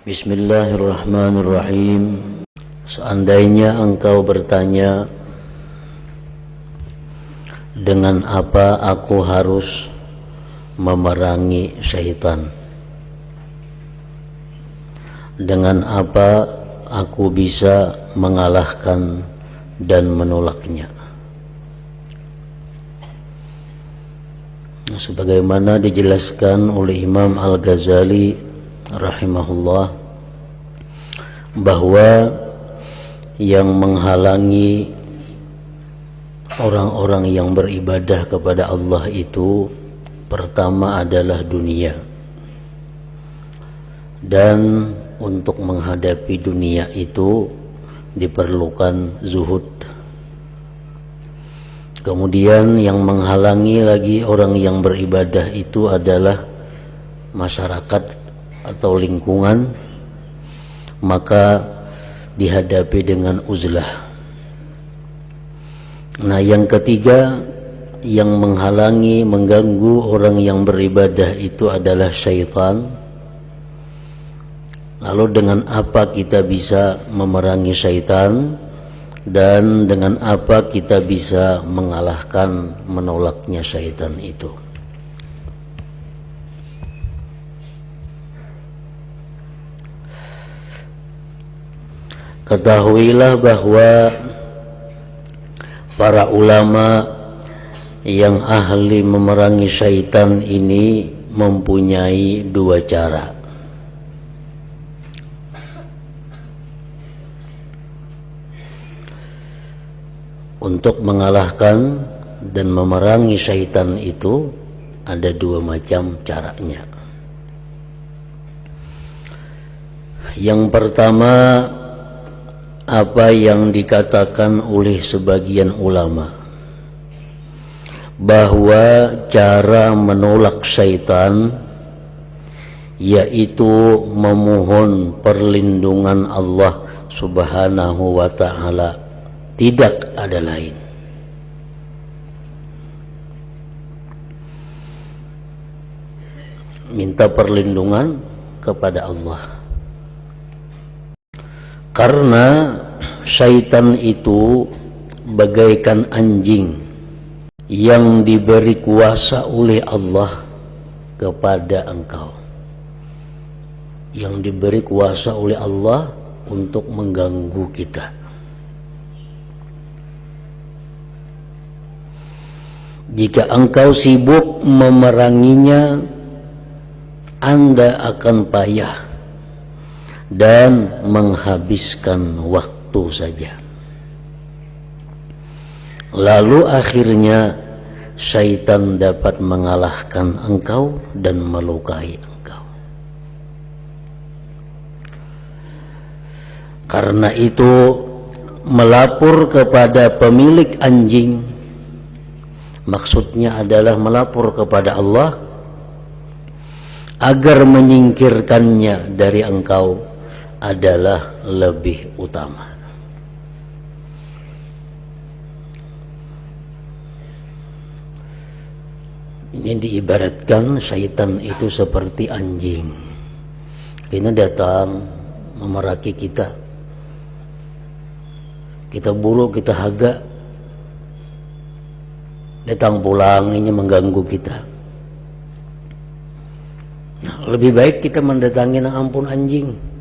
Bismillahirrahmanirrahim. Seandainya engkau bertanya, dengan apa aku harus memerangi syaitan? Dengan apa aku bisa mengalahkan dan menolaknya? Sebagaimana dijelaskan oleh Imam Al-Ghazali rahimahullah, bahwa yang menghalangi orang-orang yang beribadah kepada Allah itu pertama adalah dunia, dan untuk menghadapi dunia itu diperlukan zuhud. Kemudian yang menghalangi lagi orang yang beribadah itu adalah masyarakat atau lingkungan, maka dihadapi dengan uzlah. Nah, yang ketiga yang menghalangi, mengganggu orang yang beribadah itu adalah syaitan. Lalu dengan apa kita bisa memerangi syaitan, dan dengan apa kita bisa mengalahkan, menolaknya syaitan itu? Ketahuilah bahwa para ulama yang ahli memerangi syaitan ini mempunyai dua cara. Untuk mengalahkan dan memerangi syaitan itu ada dua macam caranya. Yang pertama, apa yang dikatakan oleh sebagian ulama, bahwa cara menolak syaitan yaitu memohon perlindungan Allah Subhanahu wa ta'ala, tidak ada lain. Minta perlindungan kepada Allah. Karena syaitan itu bagaikan anjing yang diberi kuasa oleh Allah kepada engkau, yang diberi kuasa oleh Allah untuk mengganggu kita. Jika engkau sibuk memeranginya, Anda akan payah dan menghabiskan waktu saja. Lalu akhirnya syaitan dapat mengalahkan engkau dan melukai engkau. Karena itu, melapor kepada pemilik anjing, maksudnya adalah melapor kepada Allah agar menyingkirkannya dari engkau adalah lebih utama. Ini diibaratkan syaitan itu seperti anjing. Ini datang memeraki kita. Kita buru, kita haga. Datang pulang, ini mengganggu kita. Nah, lebih baik kita mendatangi, nah ampun anjing,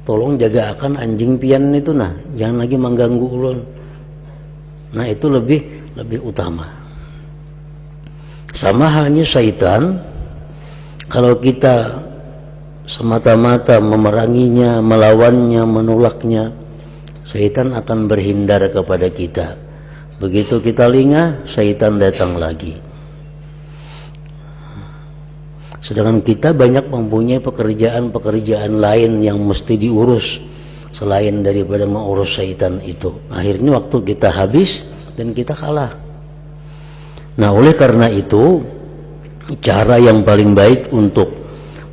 tolong jaga akan anjing pian itu, nah jangan lagi mengganggu ulun. Nah, itu lebih utama. Sama halnya syaitan, kalau kita semata-mata memeranginya, melawannya, menolaknya, syaitan akan berhindar kepada kita. Begitu kita lingah, syaitan datang lagi. Sedangkan kita banyak mempunyai pekerjaan-pekerjaan lain yang mesti diurus selain daripada mengurus syaitan itu. Akhirnya waktu kita habis dan kita kalah. Nah, oleh karena itu, cara yang paling baik untuk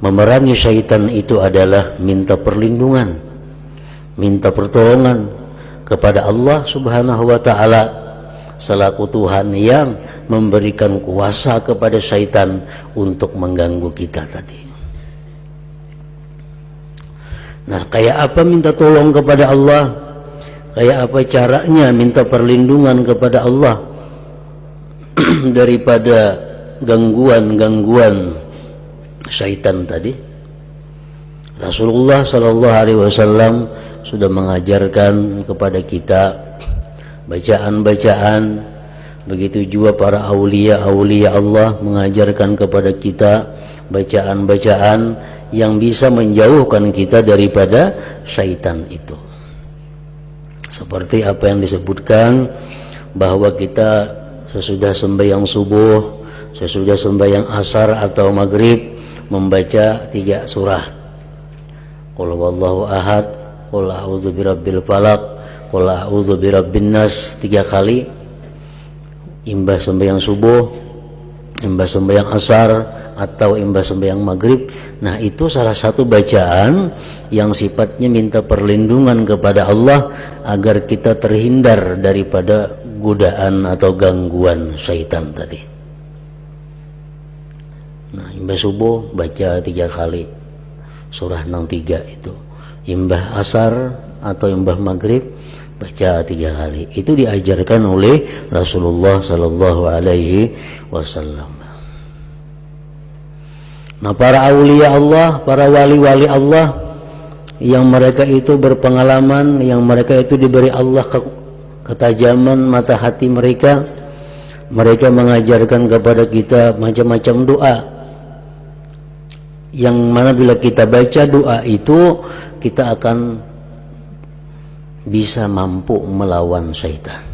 memerangi syaitan itu adalah minta perlindungan, minta pertolongan kepada Allah Subhanahu wa ta'ala selaku Tuhan yang memberikan kuasa kepada syaitan untuk mengganggu kita tadi. Nah, kayak apa minta tolong kepada Allah? Kayak apa caranya minta perlindungan kepada Allah daripada gangguan-gangguan syaitan tadi? Rasulullah sallallahu alaihi wasallam sudah mengajarkan kepada kita bacaan-bacaan. Begitu juga para aulia-aulia Allah mengajarkan kepada kita bacaan-bacaan yang bisa menjauhkan kita daripada syaitan itu. Seperti apa yang disebutkan bahwa kita sesudah sembahyang subuh, sesudah sembahyang asar atau maghrib membaca 3 surah. Qul huwallahu ahad, qul a'udzu birabbil falaq, qul a'udzu birabbin nas 3 kali. Imbas sembahyang subuh, imbas sembahyang asar, atau imbas sembahyang maghrib. Nah, itu salah satu bacaan yang sifatnya minta perlindungan kepada Allah agar kita terhindar daripada godaan atau gangguan syaitan tadi. Nah, imbas subuh baca 3 kali surah 63 itu. Imbas asar atau imbas maghrib baca 3 kali. Itu diajarkan oleh Rasulullah sallallahu alaihi wasallam. Nah, para aulia Allah, para wali-wali Allah yang mereka itu berpengalaman, yang mereka itu diberi Allah ketajaman mata hati mereka, mereka mengajarkan kepada kita macam-macam doa yang mana bila kita baca doa itu kita akan bisa mampu melawan syaitan.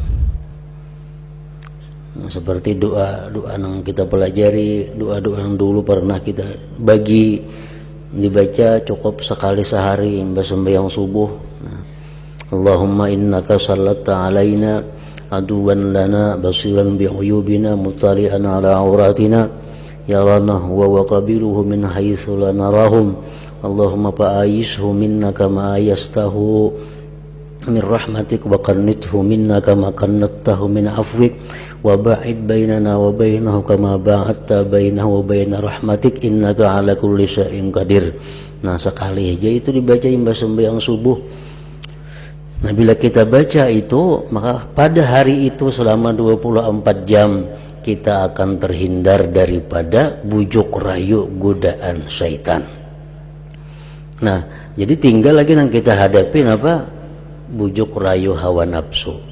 Seperti doa-doa yang kita pelajari, doa-doa yang dulu pernah kita bagi, dibaca cukup sekali sehari imbas sembahyang subuh. Allahumma innaka sallatta alaina aduwan lana basiran bi'uyubina mutali'an ala auratina yarana huwa wa qabiluhu min haitsu la narahum Allahumma fa'ayishu minna kama ayastahu min rahmatik wa qannithu minna kama qannattahu min afwik wa ba'id bainana wa bainahu kama ba'adta bainahu wa baina rahmatik innaka ala kulli syai'in qadir. Nah, sekali aja itu dibaca imbas sembahyang subuh. Nah, bila kita baca itu, maka pada hari itu selama 24 jam kita akan terhindar daripada bujuk rayu godaan syaitan. Nah, jadi tinggal lagi yang kita hadapin apa? Bujuk rayu hawa nafsu.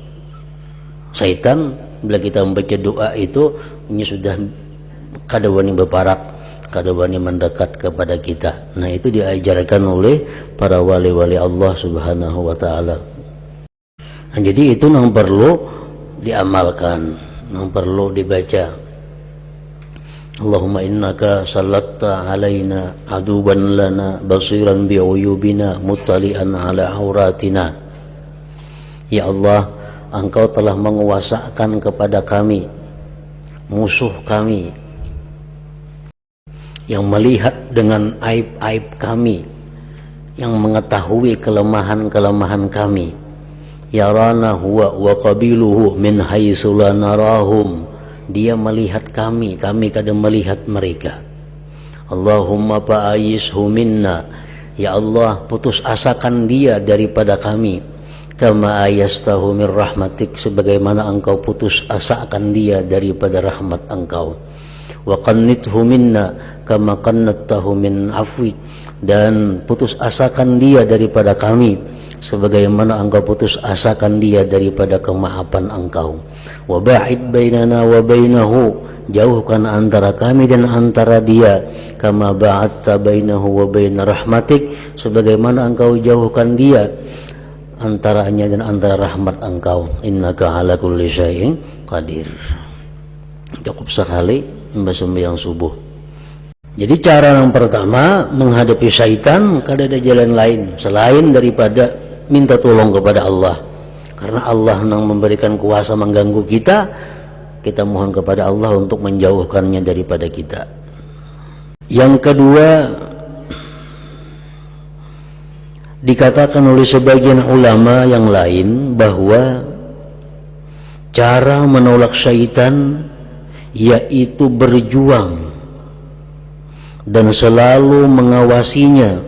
Syaitan bila kita membaca doa itu ini sudah kadawani berparak, kadawani mendekat kepada kita. Nah, itu diajarkan oleh para wali-wali Allah Subhanahu wa taala. Nah, jadi itu yang perlu diamalkan, yang perlu dibaca. Allahumma innaka sallatta alaina aduwan lana basiran bi'uyubina muttali'an ala auratina. Ya Allah, Engkau telah menguasakan kepada kami musuh kami yang melihat dengan aib-aib kami, yang mengetahui kelemahan-kelemahan kami. Yarana huwa wa qabiluhu min haitsu la narahum. Dia melihat kami kadang melihat mereka. Allahumma fa'ayishu minna. Ya Allah, putus asakan dia daripada kami. Kama ayastahu min rahmatik, sebagaimana Engkau putus asakan dia daripada rahmat Engkau. Wa qannithu minna kama qannattahu min afwik, dan putus asakan dia daripada kami sebagaimana Engkau putus asakan dia daripada kemaafan Engkau. Wa ba'id bainana wa bainahu, jauhkan antara kami dan antara dia. Kama ba'adta bainahu wa bain rahmatik, sebagaimana Engkau jauhkan dia antaranya dan antara rahmat Engkau. Innaka ala kulli syai'in qadir. Cukup sekali imbas sembahyang subuh. Jadi cara yang pertama menghadapi syaitan, kada ada jalan lain selain daripada minta tolong kepada Allah. Karena Allah yang memberikan kuasa mengganggu kita, kita mohon kepada Allah untuk menjauhkannya daripada kita. Yang kedua, dikatakan oleh sebagian ulama yang lain bahwa cara menolak syaitan yaitu berjuang dan selalu mengawasinya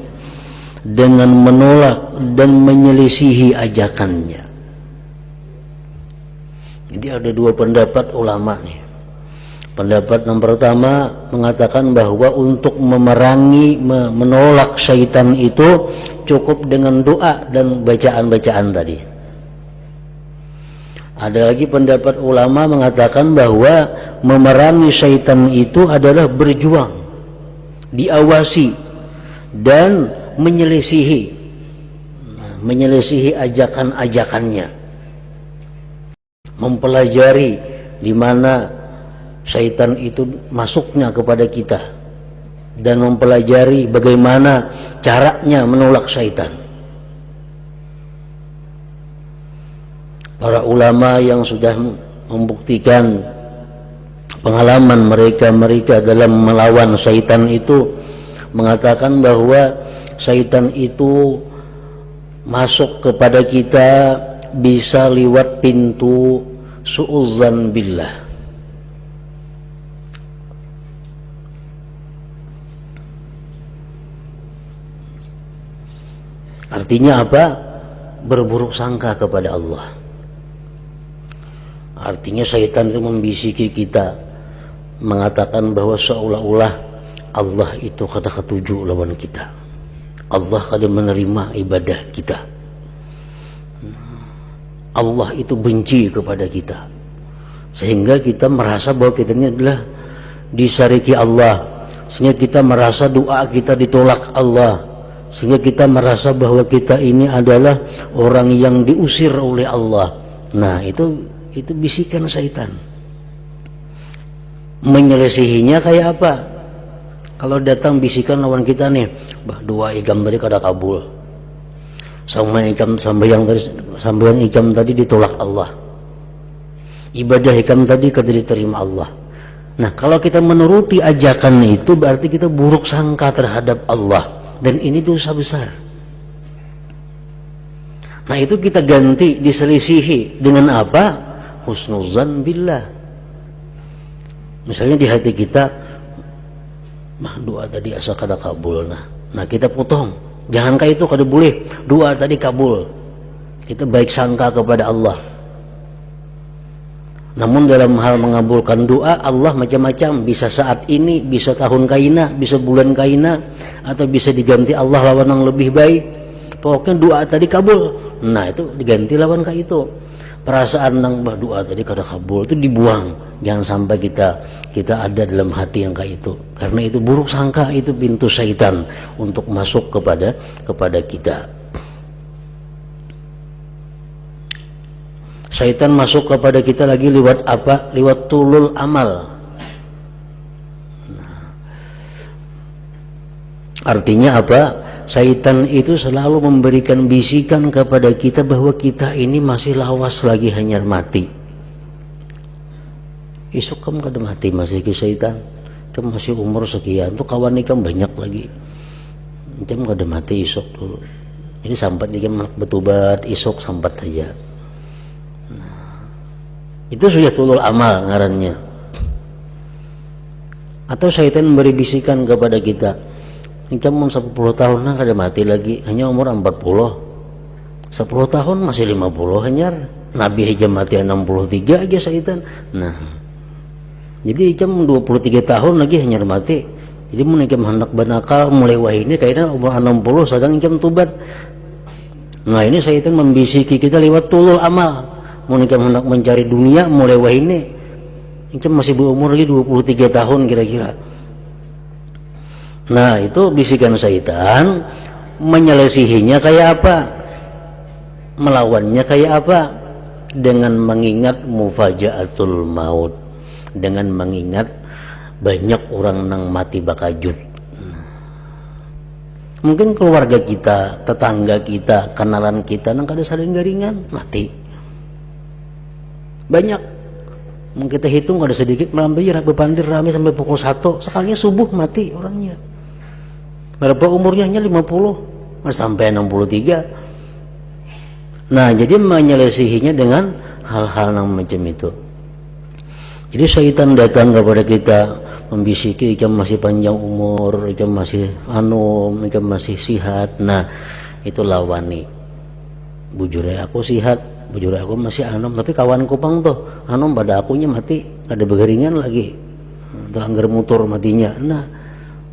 dengan menolak dan menyelisihi ajakannya. Jadi ada dua pendapat ulama nih. Pendapat yang pertama mengatakan bahwa untuk memerangi, menolak syaitan itu cukup dengan doa dan bacaan-bacaan tadi. Ada lagi pendapat ulama mengatakan bahwa memerangi syaitan itu adalah berjuang, diawasi dan menyelisihi ajakan-ajakannya, mempelajari di mana syaitan itu masuknya kepada kita dan mempelajari bagaimana caranya menolak syaitan. Para ulama yang sudah membuktikan pengalaman mereka dalam melawan syaitan itu mengatakan bahwa syaitan itu masuk kepada kita bisa lewat pintu su'udzan billah. Artinya apa? Berburuk sangka kepada Allah. Artinya syaitan itu membisiki kita, mengatakan bahwa seolah-olah Allah itu kada ketuju lawan kita, Allah kada menerima ibadah kita, Allah itu benci kepada kita, sehingga kita merasa bahwa kita ini adalah disariki Allah, sehingga kita merasa doa kita ditolak Allah, sehingga kita merasa bahwa kita ini adalah orang yang diusir oleh Allah. Nah, itu bisikan syaitan. Menyelisihinya kayak apa? Kalau datang bisikan lawan kita nih, bah dua ikam tadi kada kabul, sambayan ikam tadi ditolak Allah, ibadah ikam tadi kada diterima Allah. Nah, kalau kita menuruti ajakan itu berarti kita buruk sangka terhadap Allah, dan ini dosa besar. Nah, itu kita ganti, diselisihi dengan apa? Husnuzan billah. Misalnya di hati kita, mah doa tadi asa kada kabul, nah kita potong, jangankah itu kada boleh, doa tadi kabul, kita baik sangka kepada Allah. Namun dalam hal mengabulkan doa, Allah macam-macam, bisa saat ini, bisa tahun kaina, bisa bulan kaina, atau bisa diganti Allah lawan yang lebih baik. Pokoknya doa tadi kabul, nah itu diganti lawan kayak itu. Perasaan nang doa tadi kada kabul itu dibuang, jangan sampai kita ada dalam hati yang kayak itu, karena itu buruk sangka, itu pintu syaitan untuk masuk kepada kita. Syaitan masuk kepada kita lagi lewat apa? Lewat tulul amal. Artinya apa? Syaitan itu selalu memberikan bisikan kepada kita bahwa kita ini masih lawas lagi hanyar mati. Isuk kamu kada mati masih ke syaitan, kamu masih umur sekian tuh kawan ikam banyak lagi, kamu kada mati isuk dulu. Ini sambat jika betubat isuk sambat saja. Itu sudah tulul amal ngarannya. Atau syaitan memberi bisikan kepada kita, kamu 10 tahun nah kada mati lagi, hanya umur 40. 10 tahun masih 50 hanyar. Nabi aja mati 63 aja syaitan. Nah, jadi kamu 23 tahun lagi hanyar mati. Jadi mun ikam hendak banakal mulai wahini kayaknya umur 60 sedang ikam tubat. Nah, ini syaitan membisiki kita lewat tulul amal. Mun ikam hendak mencari dunia mulai wahini, ikam masih berumur lagi 23 tahun kira-kira. Nah, itu bisikan syaitan. Menyelesihinya kayak apa? Melawannya kayak apa? Dengan mengingat mufajaatul maut, dengan mengingat banyak orang nang mati bakajut. Mungkin keluarga kita, tetangga kita, kenalan kita nang kada saling garingan mati. Banyak. Mungkin kita hitung ada sedikit malam tadi bepandir rame sampai pukul 1, sekalinya subuh mati orangnya. Berapa umurnya? Hanya 50, sampai 63. Nah, jadi menyelesihinya dengan hal-hal yang macam itu. Jadi syaitan datang kepada kita membisiki ikam masih panjang umur, ikam masih anom, ikam masih sihat. Nah, itu lawani. Bujure aku sihat, bujure aku masih anom, tapi kawanku pang tuh anom pada akunya mati, ada begeringan lagi. Anggar mutur matinya. Nah,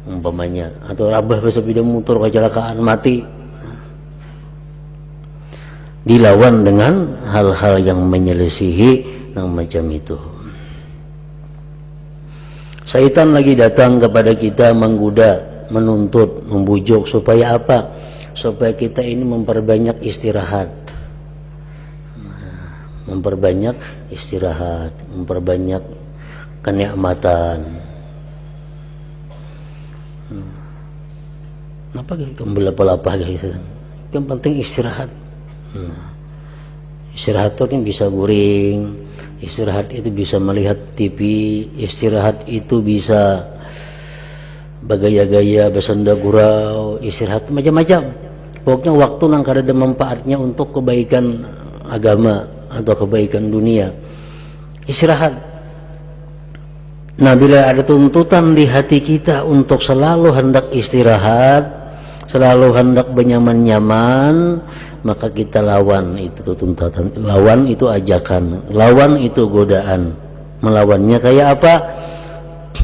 umpamanya atau rabah bisa bidang mutur kecelakaan mati. Dilawan dengan hal-hal yang menyelisihi yang macam itu. Syaitan lagi datang kepada kita menggoda, menuntut, membujuk supaya apa? Supaya kita ini memperbanyak istirahat. Memperbanyak istirahat, memperbanyak kenikmatan. Kenapa kamu belapa-lapa gitu? Yang penting istirahat. Istirahat itu kan bisa guring, istirahat itu bisa melihat TV, istirahat itu bisa bergaya-gaya, bersenda gurau, istirahat macam-macam. Pokoknya waktu nang kada ada manfaatnya untuk kebaikan agama atau kebaikan dunia. Istirahat. Nah, bila ada tuntutan di hati kita untuk selalu hendak istirahat, selalu hendak bernyaman-nyaman, maka kita lawan itu tuntutan, lawan itu ajakan, lawan itu godaan. Melawannya kayak apa?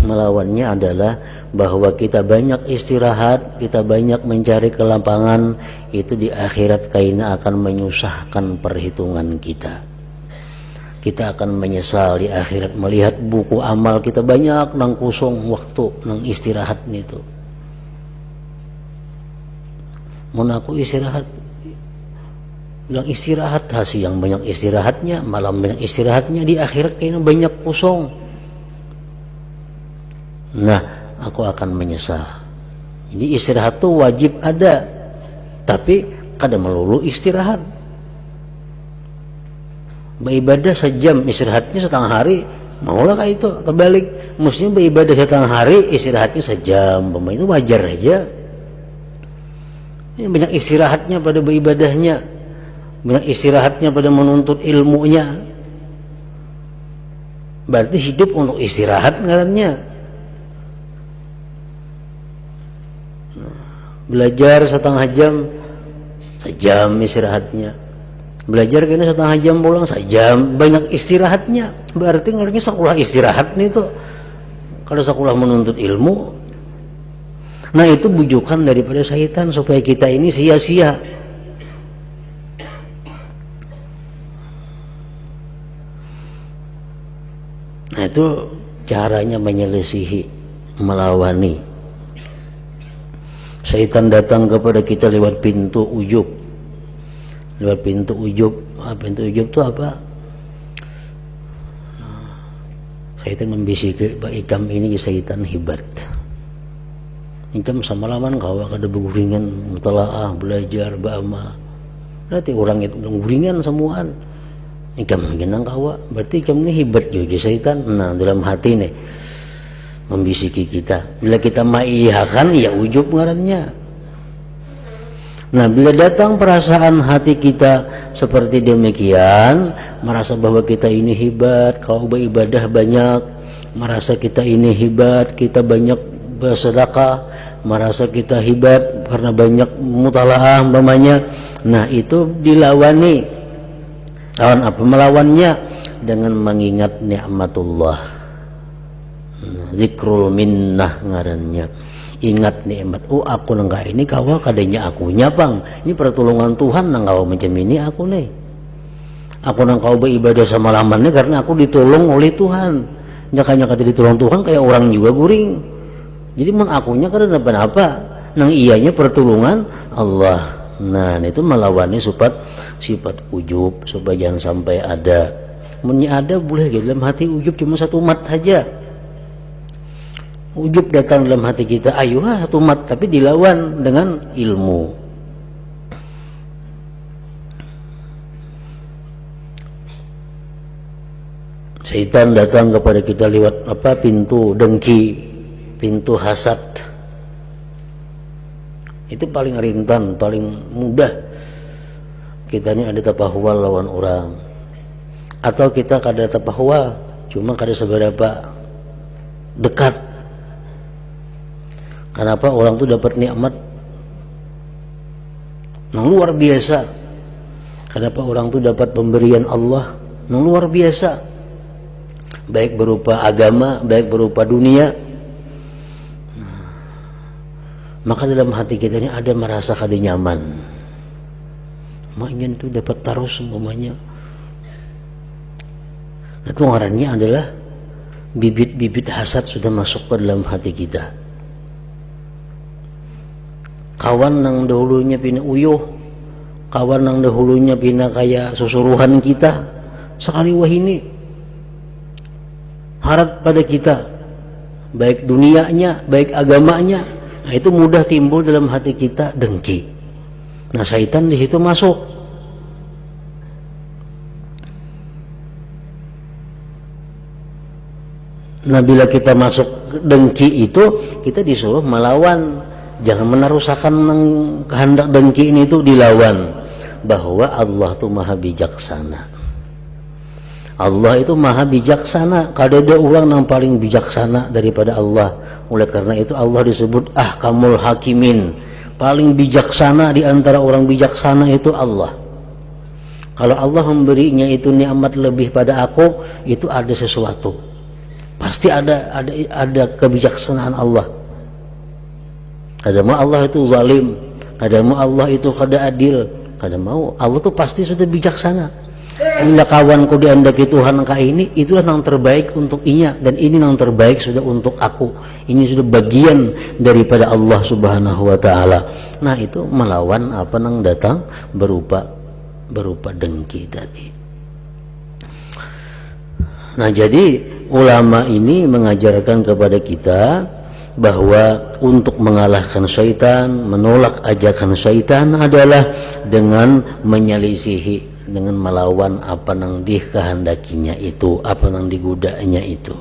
Melawannya adalah bahwa kita banyak istirahat, kita banyak mencari kelapangan, itu di akhirat kaina akan menyusahkan perhitungan kita. Kita akan menyesal di akhirat melihat buku amal kita banyak nang kosong waktu nang istirahat itu. Mun aku istirahat, yang istirahat hasil yang banyak istirahatnya, malam banyak istirahatnya, di akhirat kayaknya banyak kosong. Nah, aku akan menyesal. Jadi istirahat tuh wajib ada, tapi kada melulu istirahat. Beribadah sejam, istirahatnya setengah hari, maulah kayak itu. Kebalik, mestinya beribadah setengah hari, istirahatnya sejam. Itu wajar aja. Ini banyak istirahatnya pada beribadahnya, banyak istirahatnya pada menuntut ilmunya. Berarti hidup untuk istirahat ngarannya. Belajar setengah jam, sejam istirahatnya. Belajar kena setengah jam pulang, sejam, banyak istirahatnya. Berarti ngarannya sekolah istirahat nih tuh. Kalau sekolah menuntut ilmu, nah itu bujukan daripada syaitan supaya kita ini sia-sia. Nah itu caranya menyelisihi, melawani. Syaitan datang kepada kita lewat pintu ujub. Lewat pintu ujub. Pintu ujub itu apa? Syaitan membisiki, Pak Ikam ini syaitan hebat. Ikam sama laman kau kada berguringan, mutalaah, belajar, beramal. Berarti orang itu berguringan semuaan. Ikam genang kawa, berarti ikam ini hebat juga syaitan. Nah, dalam hati nih membisiki kita. Bila kita maiyakan, ya ujub ngarannya. Nah, bila datang perasaan hati kita seperti demikian, merasa bahwa kita ini hebat, kau beribadah banyak, merasa kita ini hebat, kita banyak bersedekah, merasa kita hebat karena banyak mutalaah umpamanya. Nah, itu dilawani. Lawan apa? Melawannya dengan mengingat nikmatullah. Zikrul minnah ngarannya. Ingat nikmat. Oh, aku nengga ini kawa kadenya akunya bang. Ini pertolongan Tuhan nang kawa macam ini aku nih. Aku nang kawa beribadah sama lamannya karena aku ditolong oleh Tuhan. Nyakanya kata ditolong Tuhan kayak orang juga guring. Jadi mang akunya karena apa? Nang iyanya pertolongan Allah. Nah, itu melawani sifat ujub supaya jangan sampai ada. Munnya ada boleh dalam hati ujub cuma satu mat saja. Ujub datang dalam hati kita, ayuh satu mat, tapi dilawan dengan ilmu. Syaitan datang kepada kita lewat apa? Pintu dengki, pintu hasad. Itu paling rintan, paling mudah. Kita ini ada tapahwa lawan orang, atau kita kada tapahwa, cuma kada seberapa dekat Kenapa orang tuh dapat nikmat yang luar biasa? Kenapa orang tuh dapat pemberian Allah yang luar biasa? Baik berupa agama, baik berupa dunia. Maka dalam hati kita ini ada merasa kada nyaman. Maknya tuh dapat terus semuanya. Itu ngarannya adalah bibit-bibit hasad sudah masuk ke dalam hati kita. Kawan yang dahulunya pina uyuh, kawan yang dahulunya pina kayak susuruhan kita, sekali wahini harap pada kita, baik dunianya, baik agamanya. Nah, itu mudah timbul dalam hati kita dengki. Nah, syaitan di situ masuk. Nah, bila kita masuk dengki itu, kita disuruh melawan. Jangan menarusakan kehendak dengki ini itu dilawan. Bahwa Allah itu maha bijaksana. Allah itu maha bijaksana. Kada ada orang yang paling bijaksana daripada Allah. Oleh karena itu Allah disebut ahkamul hakimin. Paling bijaksana di antara orang bijaksana itu Allah. Kalau Allah memberinya itu nikmat lebih pada aku, itu ada sesuatu. Pasti ada kebijaksanaan Allah. Kada mau Allah itu zalim, kada mau Allah itu kada adil, kada mau Allah itu pasti sudah bijaksana. Bila kawanku diandaki Tuhan ka ini, itulah yang terbaik untuk inya, dan ini yang terbaik sudah untuk aku. Ini sudah bagian daripada Allah Subhanahu wa taala. Nah, itu melawan apa yang datang berupa dengki tadi. Nah, jadi ulama ini mengajarkan kepada kita bahwa untuk mengalahkan syaitan, menolak ajakan syaitan adalah dengan menyelisihi, dengan melawan apa yang dikehendakinya itu, apa yang digodanya itu.